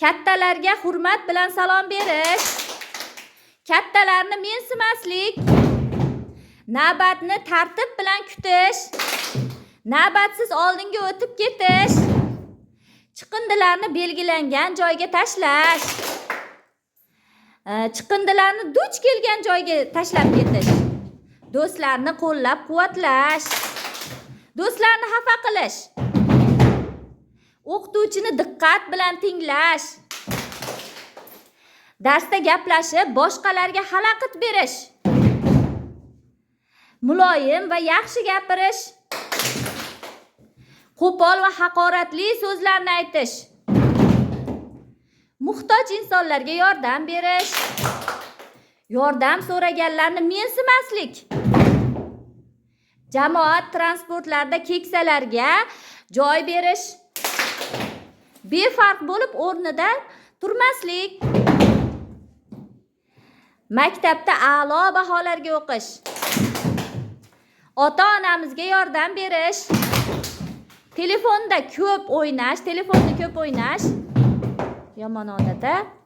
Kattalarga hurmat bilan salom berish. Kattalarni mensimaslik. Navbatni tartib bilan kutish. Navbatsiz oldinga o'tib ketish. Chiqindilarni belgilangan joyga tashlash. Chiqindilarni duch kelgan joyga tashlab ketish. Do'stlarni qo'llab-quvvatlash. Do'stlarni xafa qilish. O'qituvchini diqqat bilan tinglash. Darsda gaplashib, boshqalarga xalaqit berish. Muloyim va yaxshi gapirish. Qo'pol va haqoratli so'zlarni aytish. Muhtoj insonlarga yordam berish. Yordam so'raganlarni mensimaslik. Jamoat transportlarida keksalarga joy berish. Befarq bo'lib o'rnida turmaslik. Maktabda a'lo baholarga o'qish. Ota-onamizga yordam berish. Telefonni ko'p o'ynash, yomon odat.